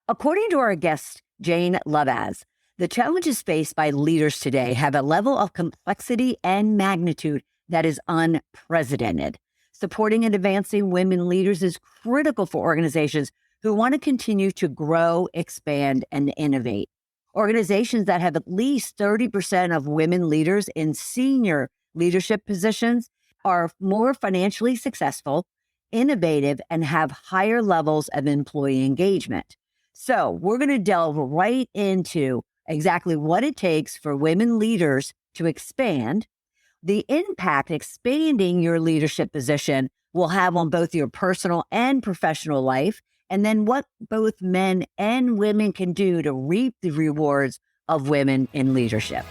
According to our guest, Jane Lovas, the challenges faced by leaders today have a level of complexity and magnitude that is unprecedented. Supporting and advancing women leaders is critical for organizations who want to continue to grow, expand, and innovate. Organizations that have at least 30% of women leaders in senior leadership positions are more financially successful, innovative, and have higher levels of employee engagement. So we're going to delve right into exactly what it takes for women leaders to expand, the impact expanding your leadership position will have on both your personal and professional life, and then what both men and women can do to reap the rewards of women in leadership.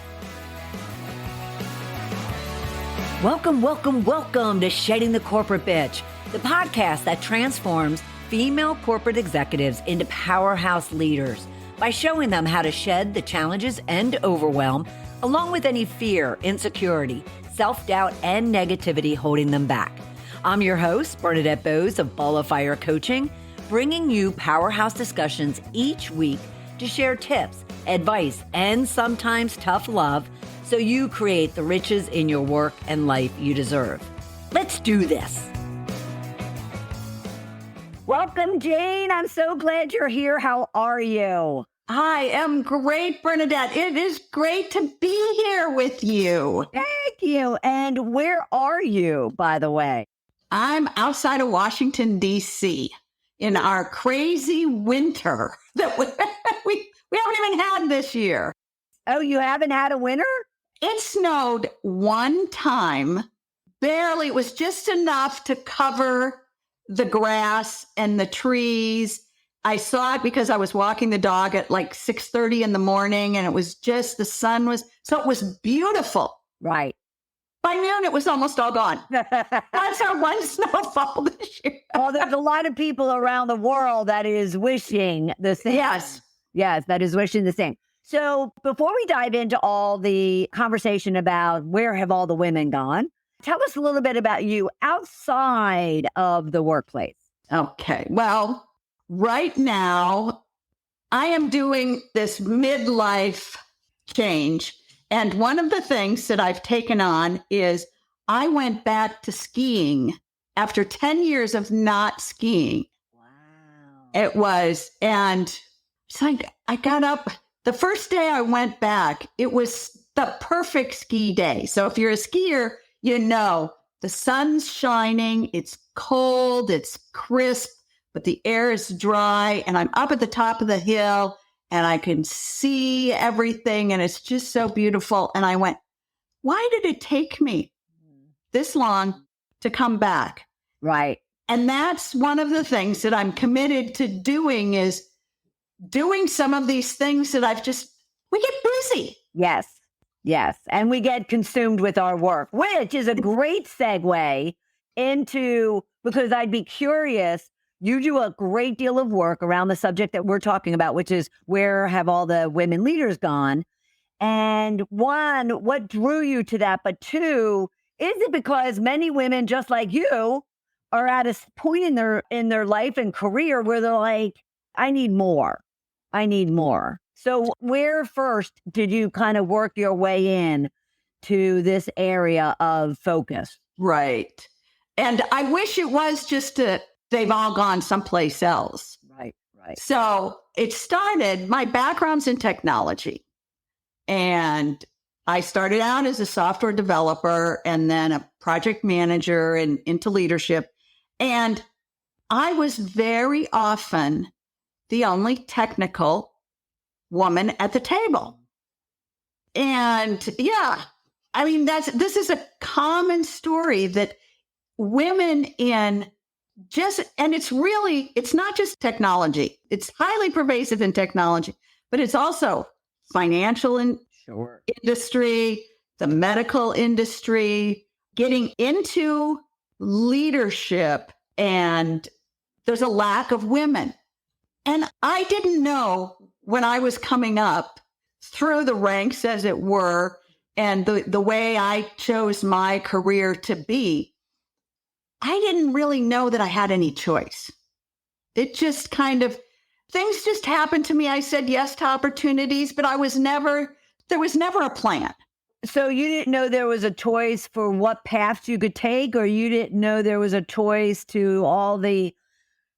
Welcome to Shedding the Corporate Bitch, the podcast that transforms female corporate executives into powerhouse leaders by showing them how to shed the challenges and overwhelm, along with any fear, insecurity, self-doubt, and negativity holding them back. I'm your host, Bernadette Bose of Ball of Fire Coaching, bringing you powerhouse discussions each week to share tips, advice, and sometimes tough love so you create the riches in your work and life you deserve. Let's do this. Welcome, Jane. I'm so glad you're here. How are you? I am great, Bernadette. It is great to be here with you. Thank you. And where are you, by the way? I'm outside of Washington, D.C. in our crazy winter that we haven't even had this year. Oh, you haven't had a winter? It snowed one time. Barely. It was just enough to cover the grass and the trees. I saw it because I was walking the dog at like 6:30 in the morning, and it was just, the sun was, so it was beautiful. Right. By noon, it was almost all gone. That's our one snowfall this year. Well, there's a lot of people around the world that is wishing the same. Yes, that is wishing the same. So before we dive into all the conversation about where have all the women gone, tell us a little bit about you outside of the workplace. Okay. Well, right now, I am doing this midlife change. And one of the things that I've taken on is I went back to skiing after 10 years of not skiing. Wow. It was, and so I got up. The first day I went back, it was the perfect ski day. So if you're a skier, you know, the sun's shining, it's cold, it's crisp, but the air is dry, and I'm up at the top of the hill and I can see everything, and it's just so beautiful. And I went, why did it take me this long to come back? Right. And that's one of the things that I'm committed to doing, is doing some of these things that we get busy. Yes. And we get consumed with our work, which is a great segue into, because I'd be curious, you do a great deal of work around the subject that we're talking about, which is where have all the women leaders gone? And one, what drew you to that? But two, is it because many women just like you are at a point in their life and career where they're like, I need more. So where first did you kind of work your way in to this area of focus? Right. And I wish it was just they've all gone someplace else. Right. So it started, my background's in technology. And I started out as a software developer and then a project manager and into leadership. And I was very often the only technical woman at the table. And yeah, I mean, this is a common story that women and it's not just technology. It's highly pervasive in technology, but it's also financial industry, the medical industry, getting into leadership, and there's a lack of women. And I didn't know when I was coming up through the ranks, as it were, and the way I chose my career to be, I didn't really know that I had any choice. It just kind of, things just happened to me. I said yes to opportunities, but there was never a plan. So you didn't know there was a choice for what paths you could take, or you didn't know there was a choice to all the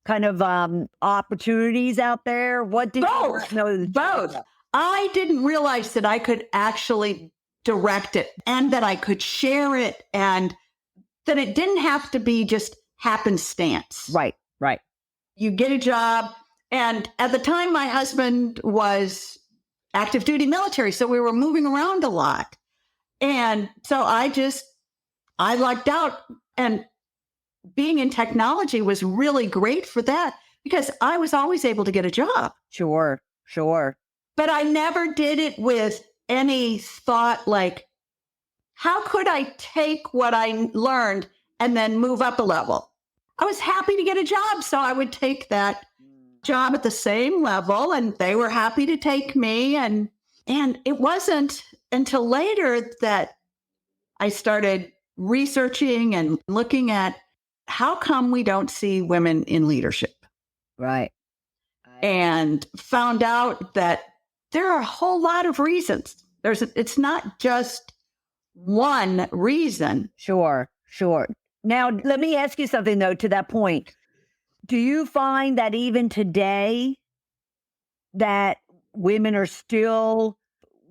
kind of opportunities out there? What did Both. you know? Both. I didn't realize that I could actually direct it and that I could share it and that it didn't have to be just happenstance. Right, right. You get a job. And at the time, my husband was active duty military. So we were moving around a lot. And so I lucked out. And being in technology was really great for that because I was always able to get a job. Sure, sure. But I never did it with any thought like, how could I take what I learned and then move up a level? I was happy to get a job, so I would take that job at the same level, and they were happy to take me. And it wasn't until later that I started researching and looking at how come we don't see women in leadership. Right. And found out that there are a whole lot of reasons. It's not just one reason. Sure, sure. Now, let me ask you something, though, to that point. Do you find that even today that women are still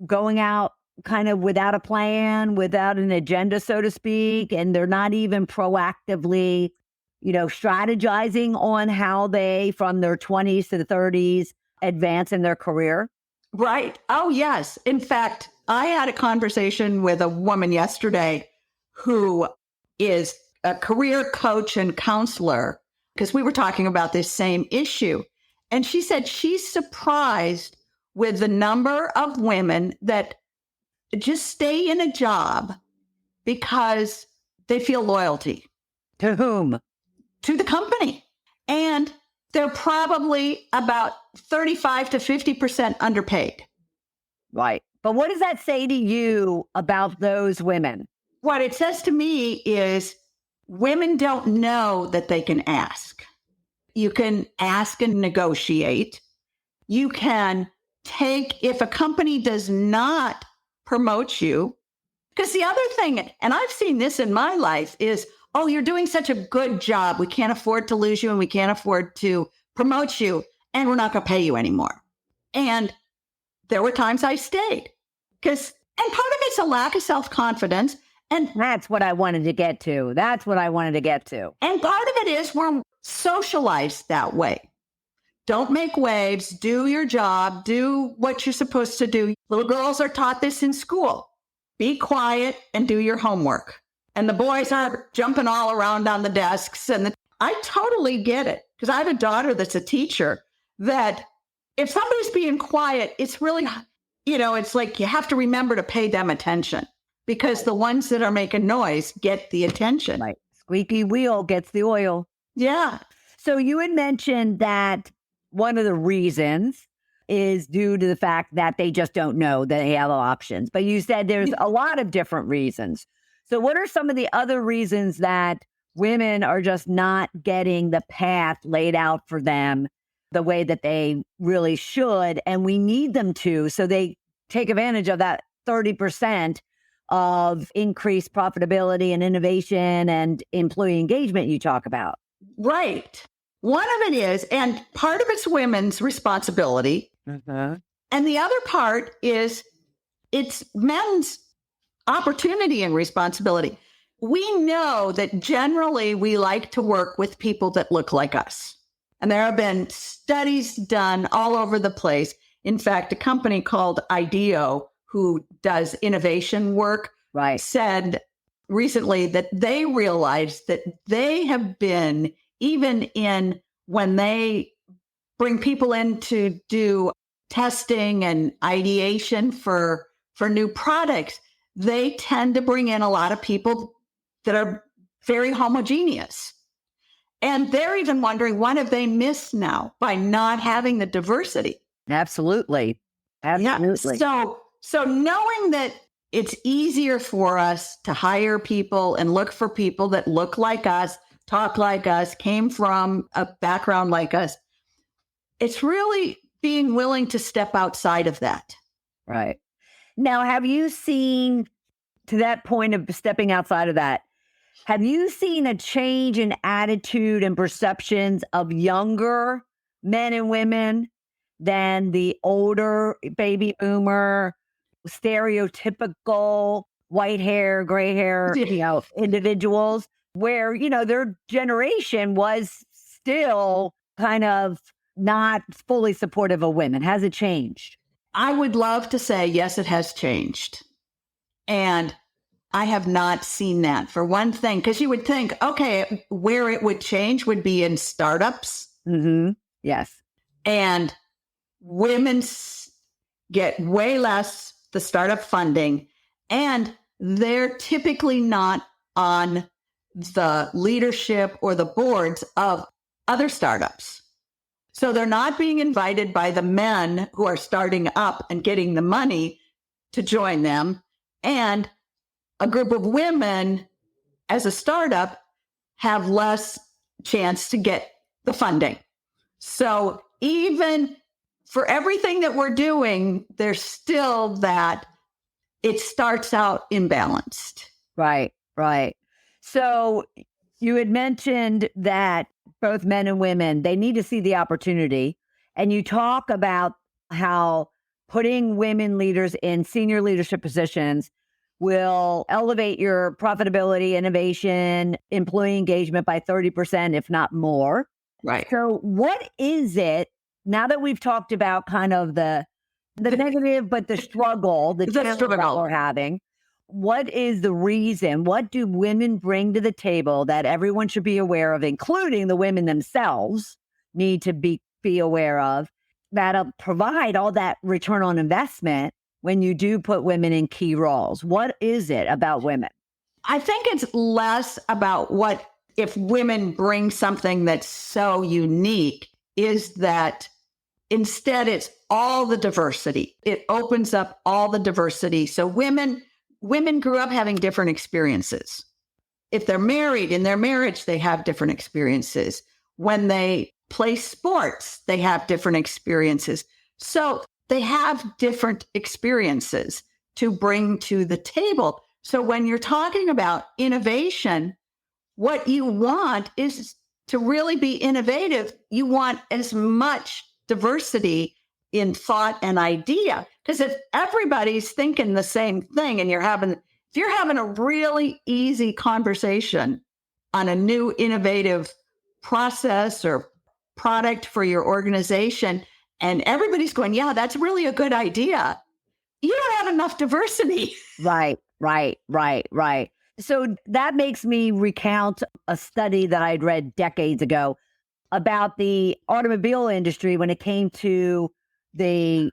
going out kind of without a plan, without an agenda, so to speak, and they're not even proactively, strategizing on how they, from their 20s to the 30s, advance in their career? Right. Oh, yes. In fact, I had a conversation with a woman yesterday who is a career coach and counselor because we were talking about this same issue. And she said she's surprised with the number of women that just stay in a job because they feel loyalty. To whom? To the company. And they're probably about 35 to 50% underpaid. Right. But what does that say to you about those women? What it says to me is women don't know that they can ask. You can ask and negotiate. You can take, if a company does not promote you, because the other thing, and I've seen this in my life, is, oh, you're doing such a good job. We can't afford to lose you and we can't afford to promote you and we're not going to pay you anymore. And there were times I stayed and part of it's a lack of self-confidence. And that's what I wanted to get to. And part of it is we're socialized that way. Don't make waves, do your job, do what you're supposed to do. Little girls are taught this in school. Be quiet and do your homework. And the boys are jumping all around on the desks. And I totally get it because I have a daughter that's a teacher that if somebody's being quiet, it's really, it's like you have to remember to pay them attention because the ones that are making noise get the attention. Right. Squeaky wheel gets the oil. Yeah. So you had mentioned that one of the reasons is due to the fact that they just don't know that they have options. But you said there's a lot of different reasons. So what are some of the other reasons that women are just not getting the path laid out for them the way that they really should? And we need them to, so they take advantage of that 30% of increased profitability and innovation and employee engagement you talk about. Right. One of it is, and part of it's women's responsibility. Mm-hmm. And the other part is it's men's opportunity and responsibility. We know that generally we like to work with people that look like us. And there have been studies done all over the place. In fact, a company called IDEO, who does innovation work, said recently that they realized that they have been, even in when they bring people in to do testing and ideation for new products, they tend to bring in a lot of people that are very homogeneous. And they're even wondering, what have they missed now by not having the diversity? Absolutely. Absolutely. Yeah. So knowing that it's easier for us to hire people and look for people that look like us, talk like us, came from a background like us, it's really being willing to step outside of that. Right. Now, have you seen, to that point of stepping outside of that, have you seen a change in attitude and perceptions of younger men and women than the older baby boomer, stereotypical white hair, gray hair, individuals where, their generation was still kind of not fully supportive of women? Has it changed? I would love to say, yes, it has changed. And I have not seen that, for one thing, because you would think, okay, where it would change would be in startups. Mm-hmm. Yes. And women get way less the startup funding, and they're typically not on the leadership or the boards of other startups. So they're not being invited by the men who are starting up and getting the money to join them. And a group of women as a startup have less chance to get the funding. So even for everything that we're doing, there's still that it starts out imbalanced. Right, right. So you had mentioned that both men and women, they need to see the opportunity. And you talk about how putting women leaders in senior leadership positions will elevate your profitability, innovation, employee engagement by 30%, if not more. Right. So what is it, now that we've talked about kind of the negative, but the struggle, the challenge that we're having, what is the reason? What do women bring to the table that everyone should be aware of, including the women themselves need to be aware of, that'll provide all that return on investment when you do put women in key roles? What is it about women? I think it's less about what, if women bring something that's so unique, is that instead it's all the diversity. It opens up all the diversity. So women grew up having different experiences. If they're married, in their marriage, they have different experiences. When they play sports, they have different experiences. So they have different experiences to bring to the table. So when you're talking about innovation, what you want is to really be innovative. You want as much diversity in thought and idea. Because if everybody's thinking the same thing and if you're having a really easy conversation on a new innovative process or product for your organization, and everybody's going, yeah, that's really a good idea, you don't have enough diversity. Right. So that makes me recount a study that I'd read decades ago about the automobile industry when it came to the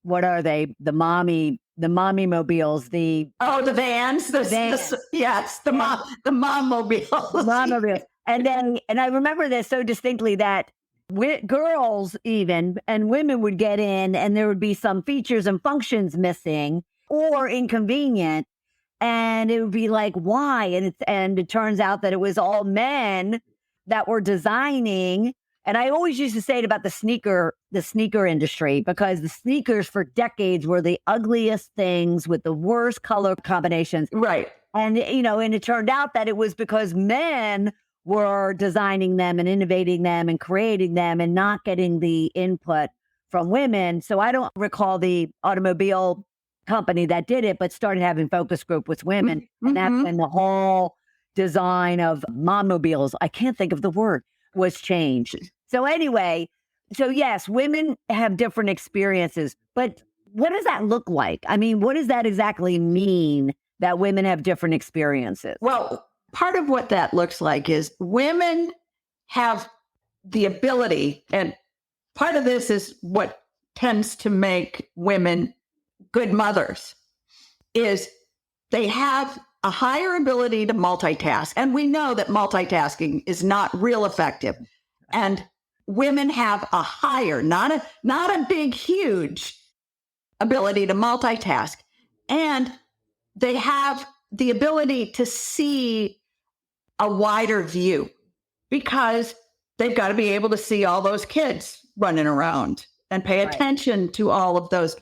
mommy mobiles, the vans, the mom mobiles. Mom mobiles. And I remember this so distinctly that girls even and women would get in and there would be some features and functions missing or inconvenient. And it would be like, why? And it turns out that it was all men that were designing. And I always used to say it about the sneaker industry, because the sneakers for decades were the ugliest things with the worst color combinations. Right. And, and it turned out that it was because men were designing them and innovating them and creating them and not getting the input from women. So I don't recall the automobile company that did it, but started having focus group with women. Mm-hmm. And that's when the whole design of mobiles, I can't think of the word, was changed. So anyway, yes, women have different experiences, but what does that look like? I mean, what does that exactly mean that women have different experiences? Well, part of what that looks like is women have the ability, and part of this is what tends to make women good mothers, is they have a higher ability to multitask. And we know that multitasking is not real effective. And women have a higher, not a big, huge ability to multitask. And they have the ability to see a wider view because they've got to be able to see all those kids running around and pay attention to all of those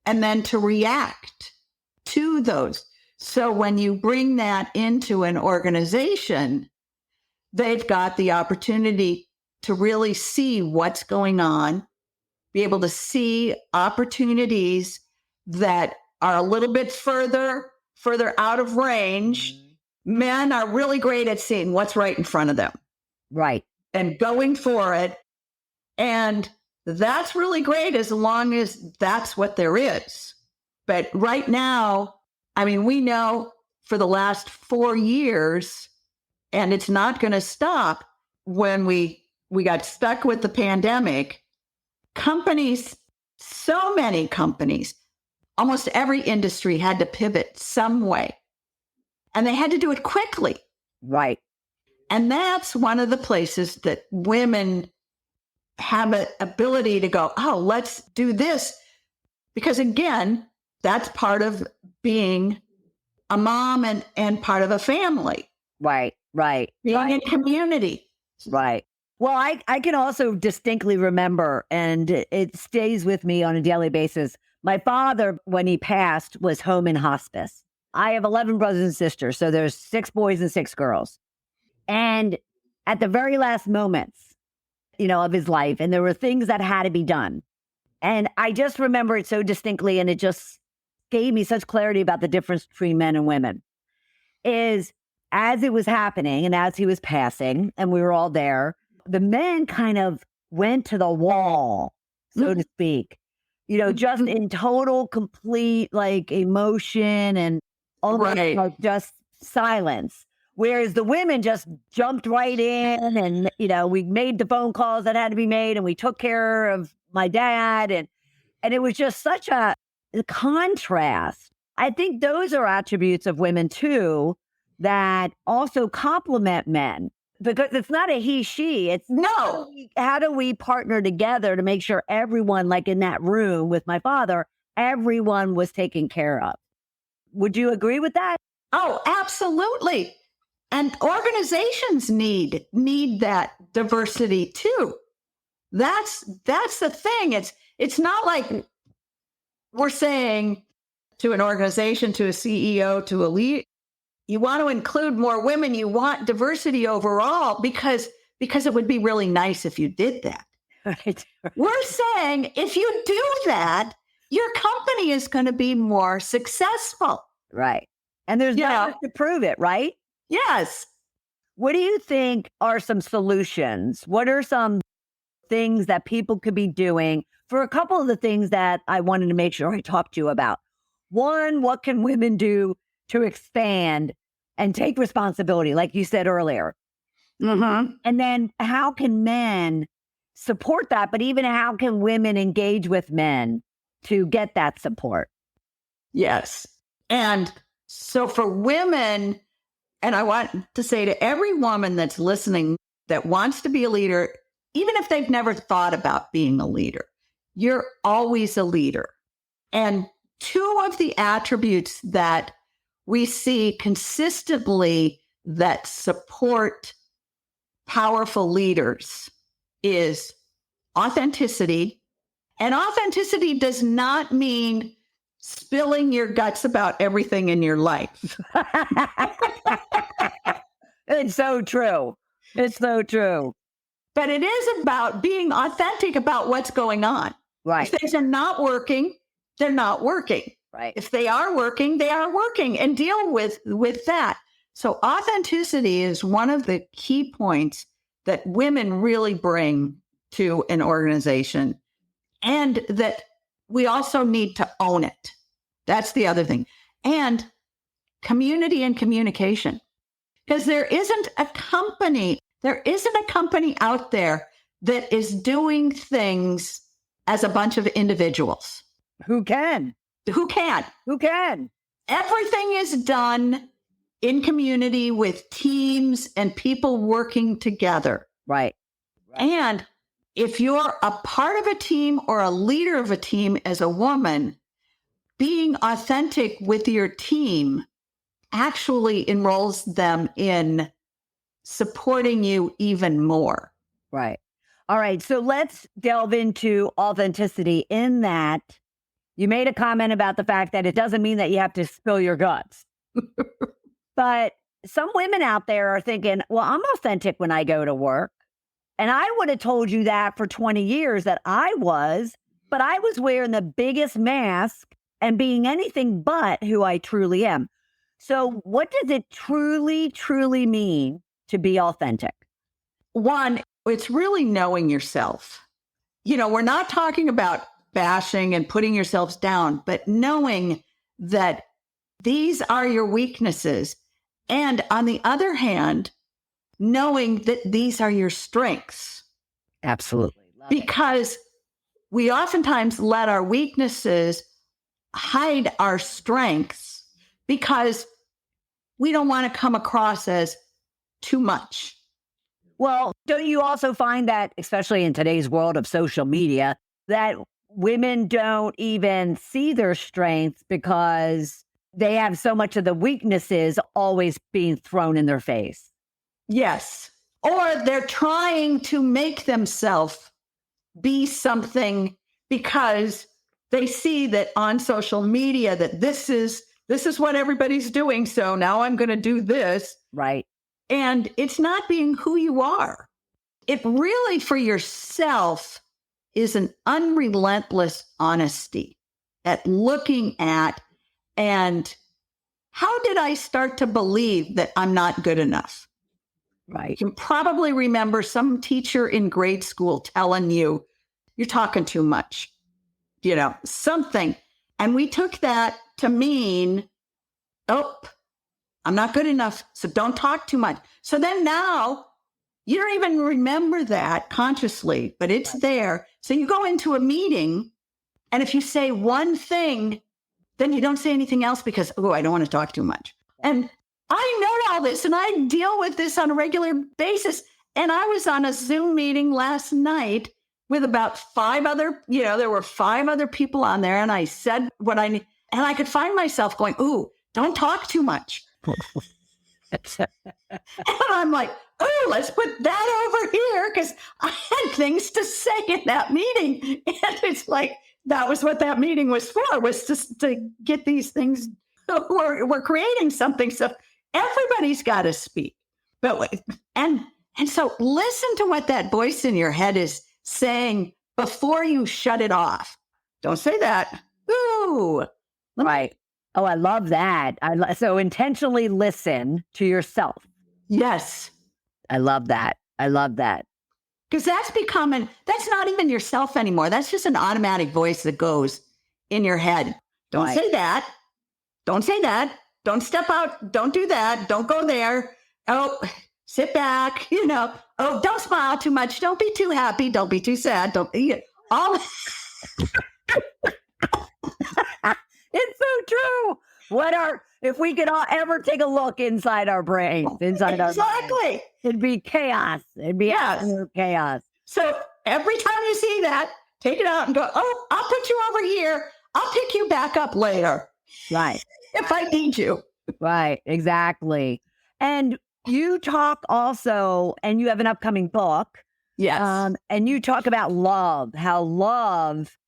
and then to react to those. So when you bring that into an organization, they've got the opportunity to really see what's going on, be able to see opportunities that are a little bit further out of range. Men are really great at seeing what's right in front of them. Right. And going for it. And that's really great as long as that's what there is. But right now, I mean, we know for the last 4 years, and it's not going to stop when we got stuck with the pandemic, companies, so many companies, almost every industry had to pivot some way. And they had to do it quickly. Right. And that's one of the places that women have an ability to go, oh, let's do this. Because again, that's part of being a mom and part of a family. Right. Being in community. Right. Well, I can also distinctly remember, and it stays with me on a daily basis. My father, when he passed, was home in hospice. I have 11 brothers and sisters, so there's 6 boys and 6 girls. And at the very last moments, of his life, and there were things that had to be done. And I just remember it so distinctly, and it just gave me such clarity about the difference between men and women, is as it was happening and as he was passing, and we were all there, the men kind of went to the wall, so to speak, just in total, complete, like, emotion and almost like just silence. Whereas the women just jumped right in and, we made the phone calls that had to be made and we took care of my dad. And it was just such a contrast. I think those are attributes of women too that also complement men, because it's not a he, she. It's no. How do we partner together to make sure everyone, like in that room with my father, everyone was taken care of? Would you agree with that? Oh, absolutely. And organizations need that diversity too. That's the thing. It's not like we're saying to an organization, to a CEO, to a lead, you want to include more women, you want diversity overall because it would be really nice if you did that. Right. We're saying if you do that, your company is going to be more successful. Right. And there's nothing to prove it, right? Yes. What do you think are some solutions? What are some things that people could be doing for a couple of the things that I wanted to make sure I talked to you about? One, what can women do to expand and take responsibility, like you said earlier? Mm-hmm. And then how can men support that? But even how can women engage with men to get that support? Yes. And so for women, and I want to say to every woman that's listening that wants to be a leader, even if they've never thought about being a leader, you're always a leader. And 2 of the attributes that we see consistently that support powerful leaders is authenticity. And authenticity does not mean spilling your guts about everything in your life. It's so true. It's so true. But it is about being authentic about what's going on. Right. If things are not working, they're not working. Right. If they are working, they are working, and deal with that. So authenticity is one of the key points that women really bring to an organization, and that we also need to own it. That's the other thing. And community and communication. Because there isn't a company out there that is doing things as a bunch of individuals. Who can? Everything is done in community with teams and people working together. Right. And if you're a part of a team or a leader of a team as a woman, being authentic with your team actually enrolls them in supporting you even more. Right. All right. So let's delve into authenticity in that you made a comment about the fact that it doesn't mean that you have to spill your guts. But some women out there are thinking, well, I'm authentic when I go to work. And I would have told you that for 20 years that I was, but I was wearing the biggest mask and being anything but who I truly am. So, what does it truly, truly mean to be authentic? One, it's really knowing yourself. We're not talking about bashing and putting yourselves down, but knowing that these are your weaknesses. And on the other hand, knowing that these are your strengths. Absolutely. Because we oftentimes let our weaknesses hide our strengths because we don't want to come across as too much. Well, don't you also find that, especially in today's world of social media, that women don't even see their strengths because they have so much of the weaknesses always being thrown in their face? Yes. Or they're trying to make themselves be something because they see that on social media that this is what everybody's doing. So now I'm going to do this. Right. And it's not being who you are. It really, for yourself, is an unrelentless honesty at looking at, and how did I start to believe that I'm not good enough? Right. You can probably remember some teacher in grade school telling you, you're talking too much, something. And we took that to mean, oh, I'm not good enough, so don't talk too much. So then now you don't even remember that consciously, but it's there. So you go into a meeting, and if you say one thing, then you don't say anything else because, I don't want to talk too much. And I know all this, and I deal with this on a regular basis. And I was on a Zoom meeting last night with about 5 other, there were 5 other people on there, and I said what I need, and I could find myself going, don't talk too much. And I'm like, let's put that over here because I had things to say in that meeting. And it's like, that was what that meeting was for, was just to get these things. We're creating something. So everybody's got to speak. And so listen to what that voice in your head is saying before you shut it off. Don't say that. Right. Oh, I love that. So intentionally listen to yourself. Yes. I love that. Because that's not even yourself anymore. That's just an automatic voice that goes in your head. Don't say that. Don't say that. Don't step out. Don't do that. Don't go there. Oh, sit back. Oh, don't smile too much. Don't be too happy. Don't be too sad. All. It's so true. If we could all ever take a look inside our brains, Exactly. It'd be chaos. It'd be absolute chaos. So every time you see that, take it out and go, I'll put you over here. I'll pick you back up later. Right. If I need you. Right. Exactly. And you talk also, and you have an upcoming book. Yes. And you talk about love, how love,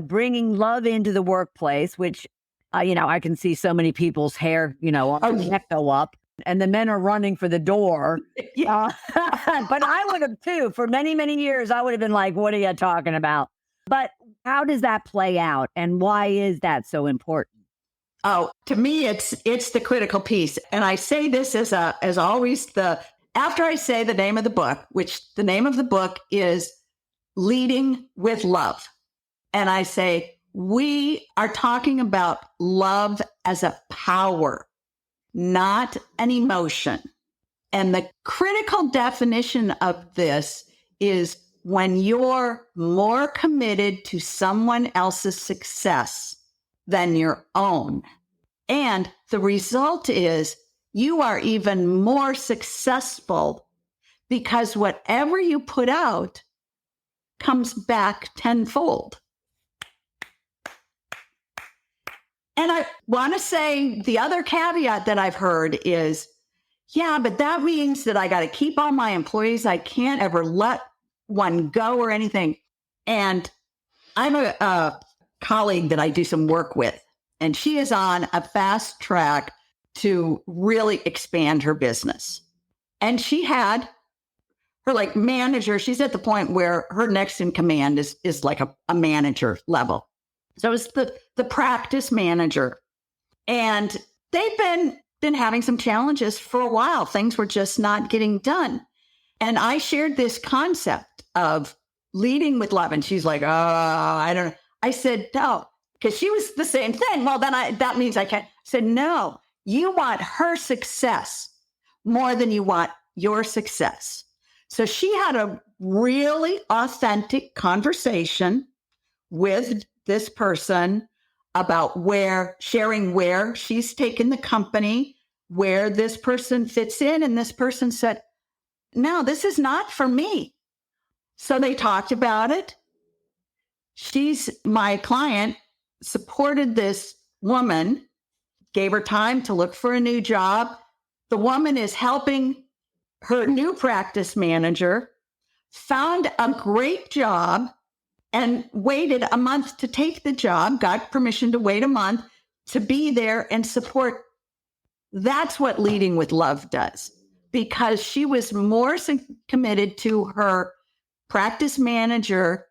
bringing love into the workplace, which, I can see so many people's hair, on their neck go up, and the men are running for the door. Yeah. But I would have too. For many, many years, I would have been like, what are you talking about? But how does that play out? And why is that so important? Oh, to me, it's the critical piece. And I say this as always, after I say the name of the book, which the name of the book is Leading with Love. And I say, we are talking about love as a power, not an emotion. And the critical definition of this is when you're more committed to someone else's success than your own. And the result is you are even more successful because whatever you put out comes back tenfold. And I want to say the other caveat that I've heard is, but that means that I got to keep all my employees. I can't ever let one go or anything. And I'm a colleague that I do some work with, and she is on a fast track to really expand her business. And she had her like manager. She's at the point where her next in command is like a manager level. So it's the practice manager. And they've been having some challenges for a while. Things were just not getting done. And I shared this concept of leading with love. And she's like, oh, I don't know. I said, no, because she was the same thing. Well, then that means I can't. I said, no, you want her success more than you want your success. So she had a really authentic conversation with this person about sharing where she's taken the company, where this person fits in. And this person said, no, this is not for me. So they talked about it. My client supported this woman, gave her time to look for a new job. The woman is helping her new practice manager, found a great job, and waited a month to take the job, got permission to wait a month to be there and support. That's what leading with love does, because she was more committed to her practice manager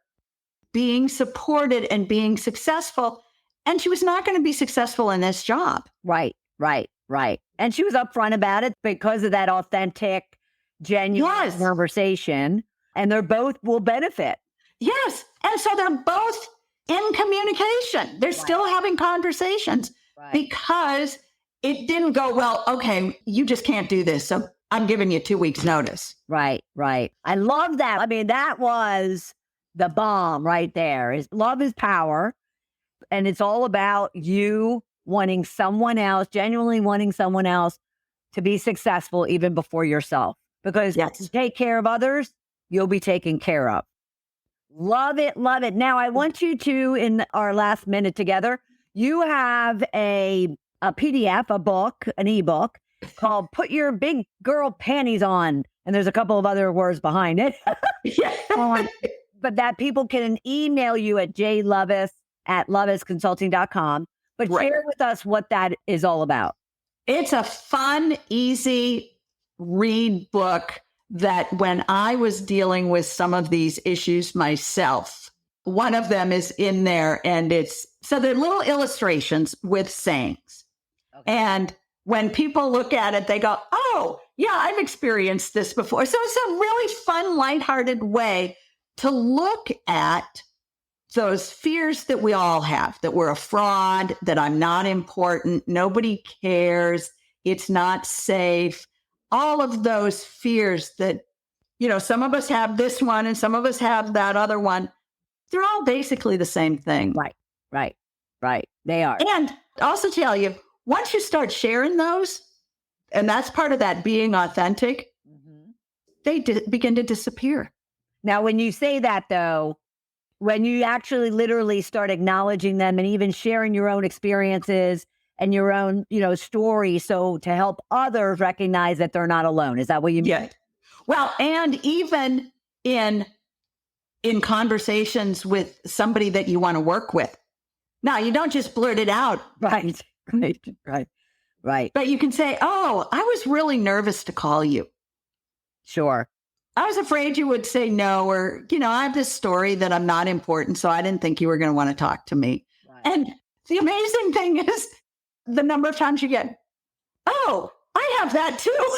being supported and being successful. And she was not going to be successful in this job. Right. And she was upfront about it because of that authentic, genuine conversation. And they're both will benefit. Yes. And so they're both in communication. They're still having conversations because it didn't go, well, okay, you just can't do this. So I'm giving you 2 weeks notice. Right. I love that. I mean, that was the bomb right there. Love is power. And it's all about you wanting someone else, genuinely wanting someone else to be successful even before yourself. Because if you take care of others, you'll be taken care of. Love it. Now, I want you to, in our last minute together, you have a PDF, a book, an ebook called Put Your Big Girl Panties On. And there's a couple of other words behind it. But that people can email you at jlovis@lovasconsulting.com. But share with us what that is all about. It's a fun, easy read book that when I was dealing with some of these issues myself, one of them is in there, and so they're little illustrations with sayings. Okay. And when people look at it, they go, oh, yeah, I've experienced this before. So it's a really fun, lighthearted way to look at those fears that we all have, that we're a fraud, that I'm not important, nobody cares, it's not safe. All of those fears that, some of us have this one and some of us have that other one. They're all basically the same thing. Right. They are. And also tell you, once you start sharing those, and that's part of that being authentic, they begin to disappear. Now, when you say that, though, when you actually literally start acknowledging them and even sharing your own experiences and your own, story, so to help others recognize that they're not alone. Is that what you mean? Yeah. Well, and even in conversations with somebody that you want to work with. Now, you don't just blurt it out. Right. But you can say, oh, I was really nervous to call you. Sure. I was afraid you would say no, or, I have this story that I'm not important, so I didn't think you were going to want to talk to me. Right. And the amazing thing is the number of times you get, oh, I have that too.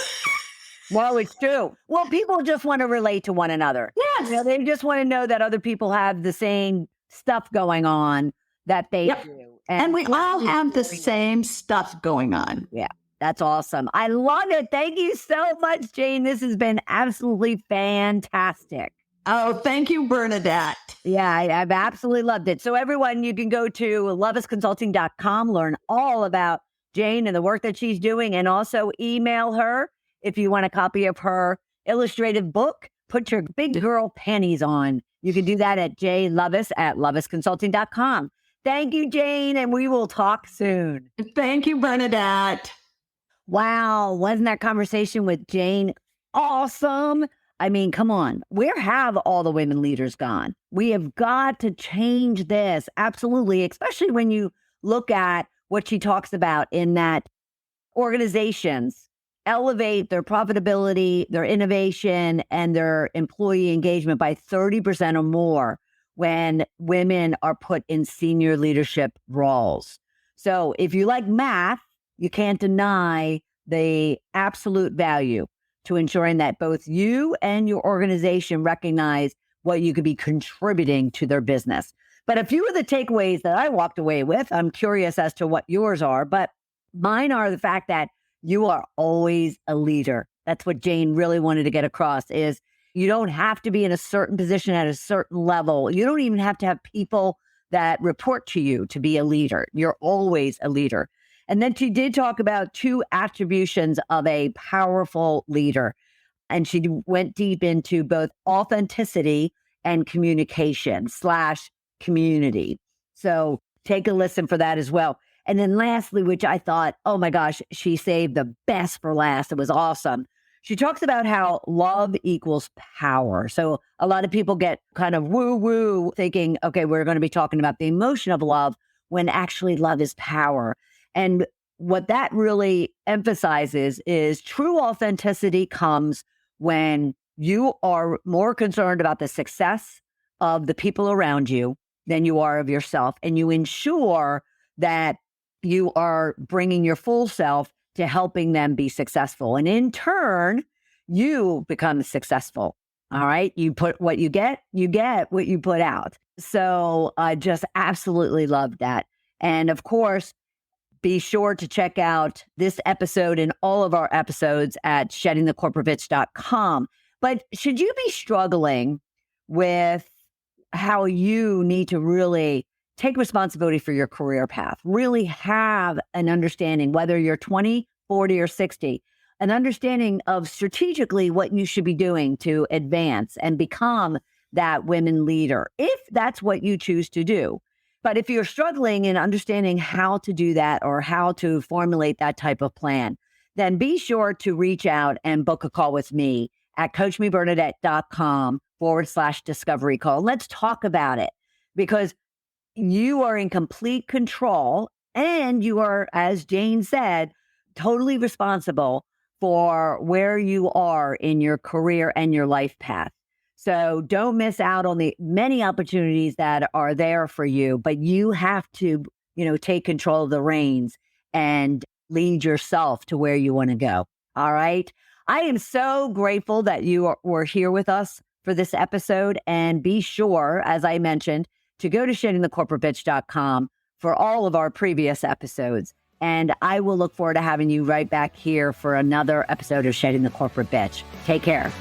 Well, it's true. Well, people just want to relate to one another. Yes. They just want to know that other people have the same stuff going on that they do. And we all have the same stuff going on. Yeah. That's awesome. I love it. Thank you so much, Jane. This has been absolutely fantastic. Oh, thank you, Bernadette. Yeah, I've absolutely loved it. So everyone, you can go to lovasconsulting.com, learn all about Jane and the work that she's doing, and also email her if you want a copy of her illustrated book, Put Your Big Girl Panties On. You can do that at jlovis@lovasconsulting.com. Thank you, Jane, and we will talk soon. Thank you, Bernadette. Wow, wasn't that conversation with Jane awesome? I mean, come on. Where have all the women leaders gone? We have got to change this. Absolutely. Especially when you look at what she talks about in that organizations elevate their profitability, their innovation, and their employee engagement by 30% or more when women are put in senior leadership roles. So if you like math, you can't deny the absolute value to ensuring that both you and your organization recognize what you could be contributing to their business. But a few of the takeaways that I walked away with, I'm curious as to what yours are, but mine are the fact that you are always a leader. That's what Jane really wanted to get across is you don't have to be in a certain position at a certain level. You don't even have to have people that report to you to be a leader. You're always a leader. And then she did talk about 2 attributions of a powerful leader. And she went deep into both authenticity and communication/community. So take a listen for that as well. And then lastly, which I thought, oh my gosh, she saved the best for last. It was awesome. She talks about how love equals power. So a lot of people get kind of woo-woo thinking, okay, we're going to be talking about the emotion of love when actually love is power. And what that really emphasizes is true authenticity comes when you are more concerned about the success of the people around you than you are of yourself. And you ensure that you are bringing your full self to helping them be successful. And in turn, you become successful. All right. You put what you get what you put out. So I just absolutely love that. And of course, be sure to check out this episode and all of our episodes at sheddingthecorporatebitch.com. But should you be struggling with how you need to really take responsibility for your career path, really have an understanding, whether you're 20, 40, or 60, an understanding of strategically what you should be doing to advance and become that women leader, if that's what you choose to do. But if you're struggling in understanding how to do that or how to formulate that type of plan, then be sure to reach out and book a call with me at coachmebernadette.com/discovery call. Let's talk about it because you are in complete control and you are, as Jane said, totally responsible for where you are in your career and your life path. So don't miss out on the many opportunities that are there for you, but you have to, take control of the reins and lead yourself to where you want to go. All right. I am so grateful that you were here with us for this episode, and be sure, as I mentioned, to go to sheddingthecorporatebitch.com for all of our previous episodes. And I will look forward to having you right back here for another episode of Shedding the Corporate Bitch. Take care.